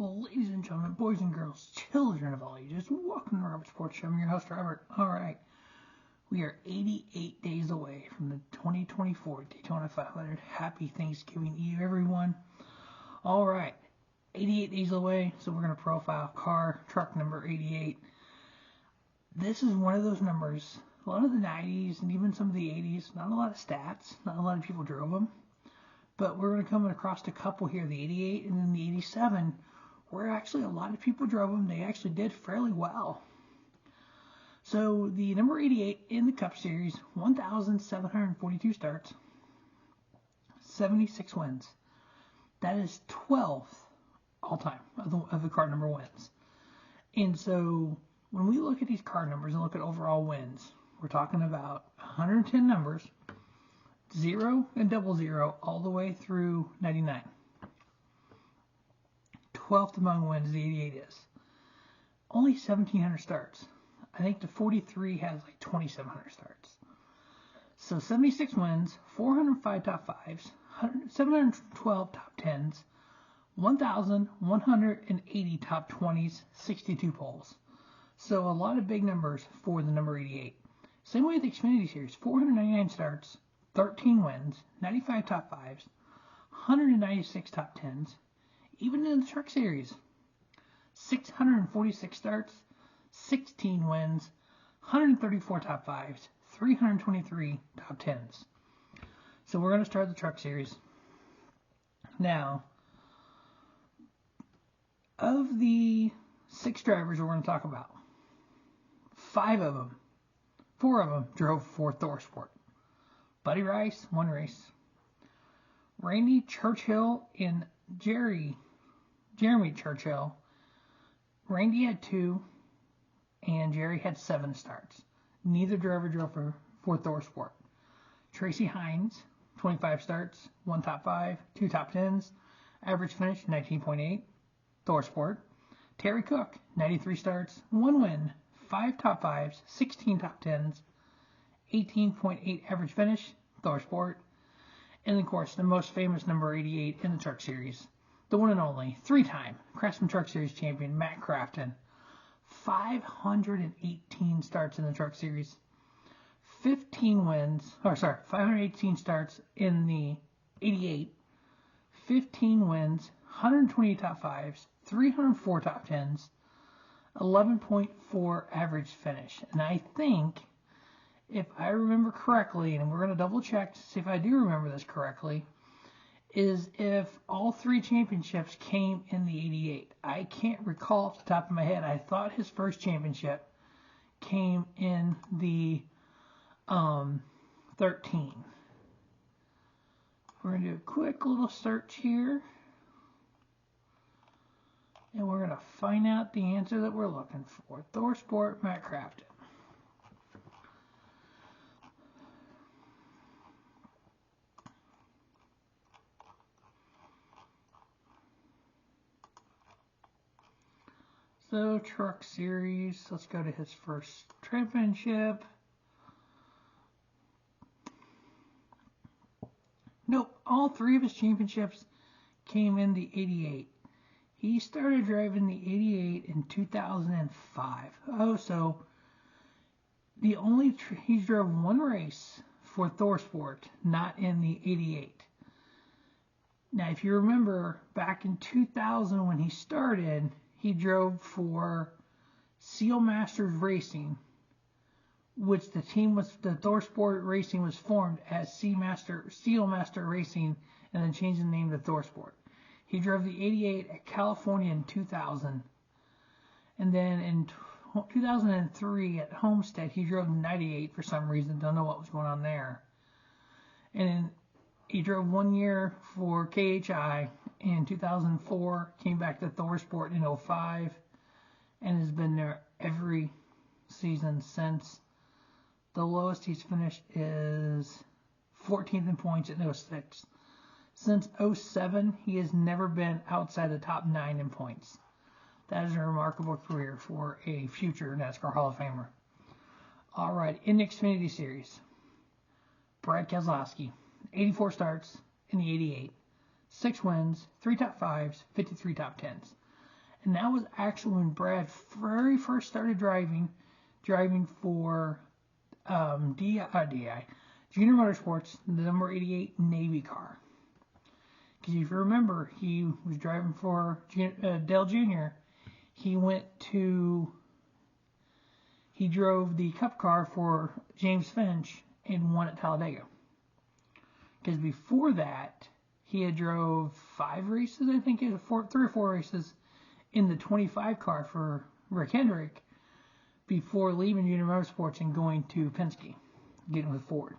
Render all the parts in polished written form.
Ladies and gentlemen, boys and girls, children of all ages, welcome to Robert Sports Show. I'm your host, Robert. All right, we are 88 days away from the 2024 Daytona 500. Happy Thanksgiving Eve, everyone. All right, 88 days away, so we're going to profile car, truck number 88. This is one of those numbers, a lot of the 90s and even some of the 80s, not a lot of stats, not a lot of people drove them. But we're going to come across a couple here, the 88 and then the 87, where actually a lot of people drove them. They actually did fairly well. So the number 88 in the Cup Series, 1,742 starts, 76 wins. That is 12th all-time of the car number wins. And so when we look at these car numbers and look at overall wins, we're talking about 110 numbers, 0 and 00 all the way through 99. 12th among wins, the 88 is. Only 1,700 starts. I think the 43 has like 2,700 starts. So 76 wins, 405 top 5s, 712 top 10s, 1,180 top 20s, 62 poles. So a lot of big numbers for the number 88. Same way with the Xfinity Series, 499 starts, 13 wins, 95 top 5s, 196 top 10s. Even in the Truck Series, 646 starts, 16 wins, 134 top 5s, 323 top 10s. So we're going to start the Truck Series. Now, of the 6 drivers we're going to talk about, 4 of them drove for ThorSport. Buddy Rice, 1 race. Randy Churchill and Jeremy Churchill. Randy had 2, and Jerry had 7 starts. Neither driver drove for ThorSport. Tracy Hines, 25 starts, 1 top 5, 2 top 10s. Average finish, 19.8. ThorSport. Terry Cook, 93 starts, 1 win, 5 top 5s, 16 top 10s. 18.8 average finish, ThorSport. And of course, the most famous number 88 in the Truck Series, the one and only 3-time Craftsman Truck Series champion, Matt Crafton. 518 starts in the Truck Series, 518 starts in the 88, 15 wins, 120 top 5s, 304 top 10s, 11.4 average finish. And I think, if I remember correctly, and we're going to double check to see if I do remember this correctly, is if all 3 championships came in the 88. I can't recall off the top of my head. I thought his first championship came in the 13. We're going to do a quick little search here, and we're going to find out the answer that we're looking for. ThorSport, Matt Crafton. So, Truck Series, let's go to his first championship. Nope, all 3 of his championships came in the 88. He started driving the 88 in 2005. Oh, so he drove 1 race for ThorSport, not in the 88. Now, if you remember, back in 2000 when he started, he drove for Sealmasters Racing, which the ThorSport Racing was formed as Sealmaster Racing, and then changed the name to ThorSport. He drove the 88 at California in 2000, and then in 2003 at Homestead he drove the 98 for some reason. Don't know what was going on there. And then he drove 1 year for KHI. In 2004, came back to ThorSport in 05, and has been there every season since. The lowest he's finished is 14th in points at 06. Since 07, he has never been outside the top 9 in points. That is a remarkable career for a future NASCAR Hall of Famer. All right, in the Xfinity Series, Brad Keselowski, 84 starts in the 88. 6 wins, 3 top 5s, 53 top 10s. And that was actually when Brad very first started driving for Junior Motorsports, the number 88 Navy car. Because if you remember, he was driving for Dale Jr. He drove the Cup car for James Finch and won at Talladega. Because before that, he had drove 5 races, I think, 3 or 4 races in the 25 car for Rick Hendrick before leaving Junior Motorsports and going to Penske, getting with Ford.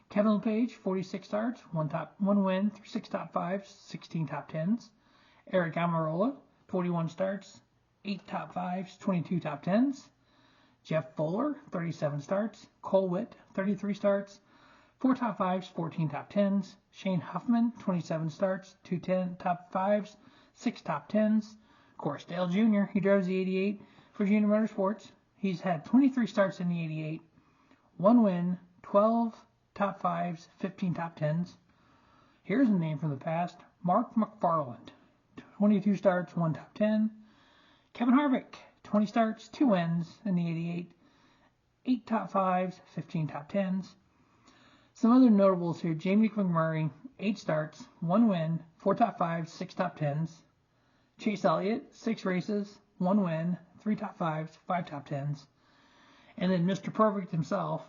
Kevin LePage, 46 starts, 1 win, 6 top 5s, 16 top 10s. Eric Almirola, 41 starts, 8 top 5s, 22 top 10s. Jeff Fuller, 37 starts. Cole Witt, 33 starts, 4 top 5s, 14 top 10s. Shane Huffman, 27 starts, 2 top 5s, 6 top 10s. Of course, Dale Jr., he drives the 88 for Junior Motorsports. He's had 23 starts in the 88, 1 win, 12 top 5s, 15 top 10s. Here's a name from the past, Mark McFarland, 22 starts, 1 top 10. Kevin Harvick, 20 starts, 2 wins in the 88, 8 top 5s, 15 top 10s. Some other notables here, Jamie McMurray, 8 starts, 1 win, 4 top 5s, 6 top 10s. Chase Elliott, 6 races, 1 win, 3 top 5s, 5 top 10s. And then Mr. Perfect himself,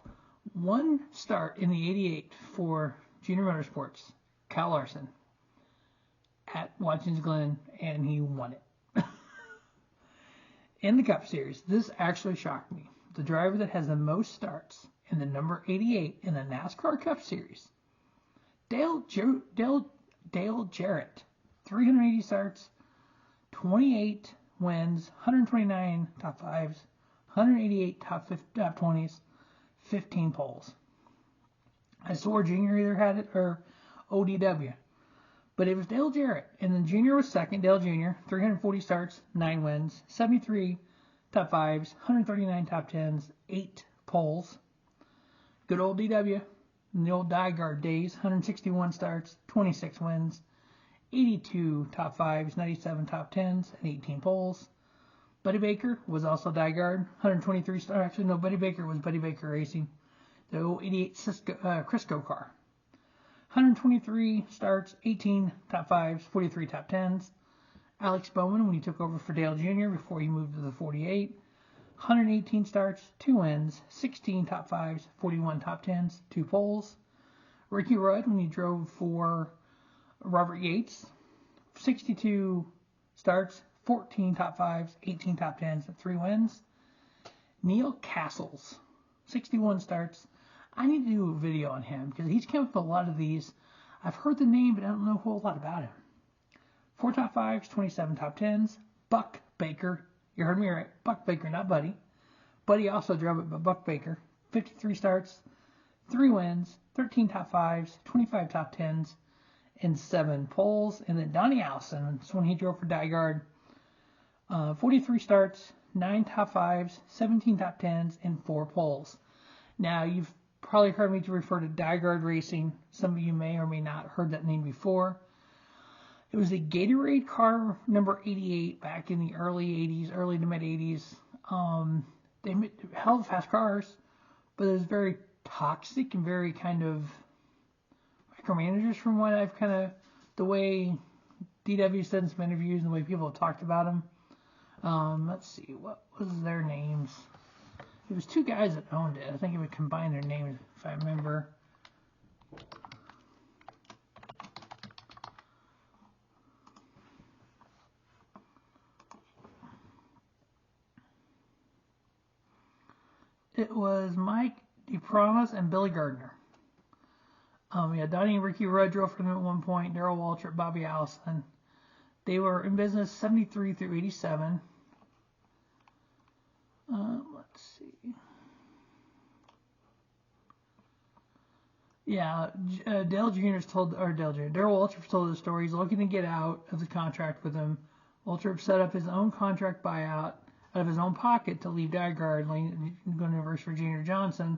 1 start in the 88 for Junior Motorsports, Kyle Larson, at Watkins Glen, and he won it. In the Cup Series, this actually shocked me. The driver that has the most starts in the number 88 in the NASCAR Cup Series, Dale Jarrett, 380 starts, 28 wins, 129 top 5s, 188 top 20s, 15 poles. I swore Junior either had it or ODW. But it was Dale Jarrett. And then Junior was second. Dale Jr., 340 starts, 9 wins, 73 top 5s, 139 top 10s, 8 poles. Good old DW. In the old Dyguard days, 161 starts, 26 wins, 82 top 5s, 97 top 10s, and 18 poles. Buddy Baker was also Dyguard, 123 starts. Actually, no, Buddy Baker was Buddy Baker Racing, the 88 Crisco car. 123 starts, 18 top 5s, 43 top 10s. Alex Bowman, when he took over for Dale Jr. before he moved to the 48. 118 starts, 2 wins, 16 top 5s, 41 top 10s, 2 poles. Ricky Rudd, when he drove for Robert Yates. 62 starts, 14 top 5s, 18 top 10s, and 3 wins. Neil Castles, 61 starts. I need to do a video on him because he's come up with a lot of these. I've heard the name, but I don't know a whole lot about him. 4 top 5s, 27 top 10s. Buck Baker. You heard me right. Buck Baker, not Buddy. Buddy also drove it, but Buck Baker. 53 starts, 3 wins, 13 top 5s, 25 top 10s, and 7 poles. And then Donnie Allison, that's when he drove for Dyguard. 43 starts, 9 top 5s, 17 top 10s, and 4 poles. Now, you've probably heard me to refer to Dyguard Racing. Some of you may or may not have heard that name before. It was a Gatorade car number 88 back in the early 80s, early to mid 80s. They made hell of fast cars, but it was very toxic and very kind of micromanagers from what I've the way DW said in some interviews and the way people have talked about them. Let's see, what was their names? It was 2 guys that owned it. I think it would combine their names if I remember. It was Mike DePromise and Billy Gardner. Donnie and Ricky Rudd drove for them at one point. Darrell Waltrip, Bobby Allison. They were in business 73 through 87. Let's see. Yeah, Darrell Waltrip told the story. He's looking to get out of the contract with him. Waltrip set up his own contract buyout out of his own pocket to leave Dyguard, going to reverse for Junior Johnson.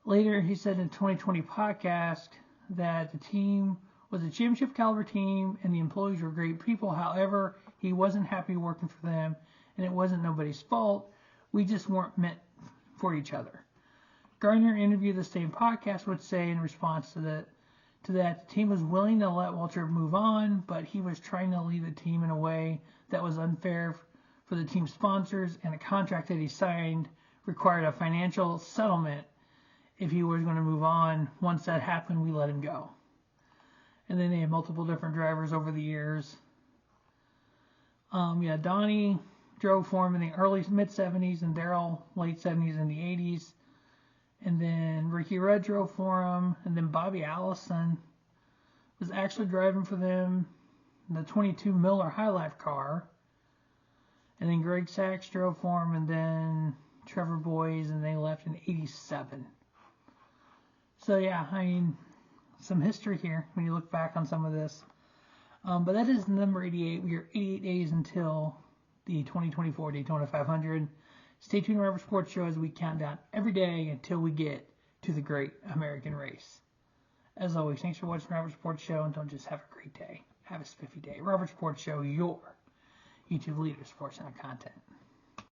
Later, he said in a 2020 podcast that the team was a championship caliber team, and the employees were great people. However, he wasn't happy working for them, and it wasn't nobody's fault. We just weren't meant for each other. Gardner interviewed the same podcast would say in response to that, the team was willing to let Waltrip move on, but he was trying to leave the team in a way that was unfair for the team sponsors, and a contract that he signed required a financial settlement if he was going to move on. Once that happened, we let him go. And then they had multiple different drivers over the years. Donnie drove for him in the early mid-70s, and Darrell late 70s and the 80s. And then Ricky Rudd drove for him, and then Bobby Allison was actually driving for them in the 22 Miller High Life car. And then Greg Sachs drove for him, and then Trevor Boys, and they left in 87. So yeah, I mean, some history here when you look back on some of this. But that is number 88. We are 88 days until the 2024 Daytona 500. Stay tuned to Rubber Sports Show as we count down every day until we get to the Great American Race. As always, thanks for watching Rubber Sports Show, and don't just have a great day. Have a spiffy day. Rubber Sports Show, your YouTube leader sports and content.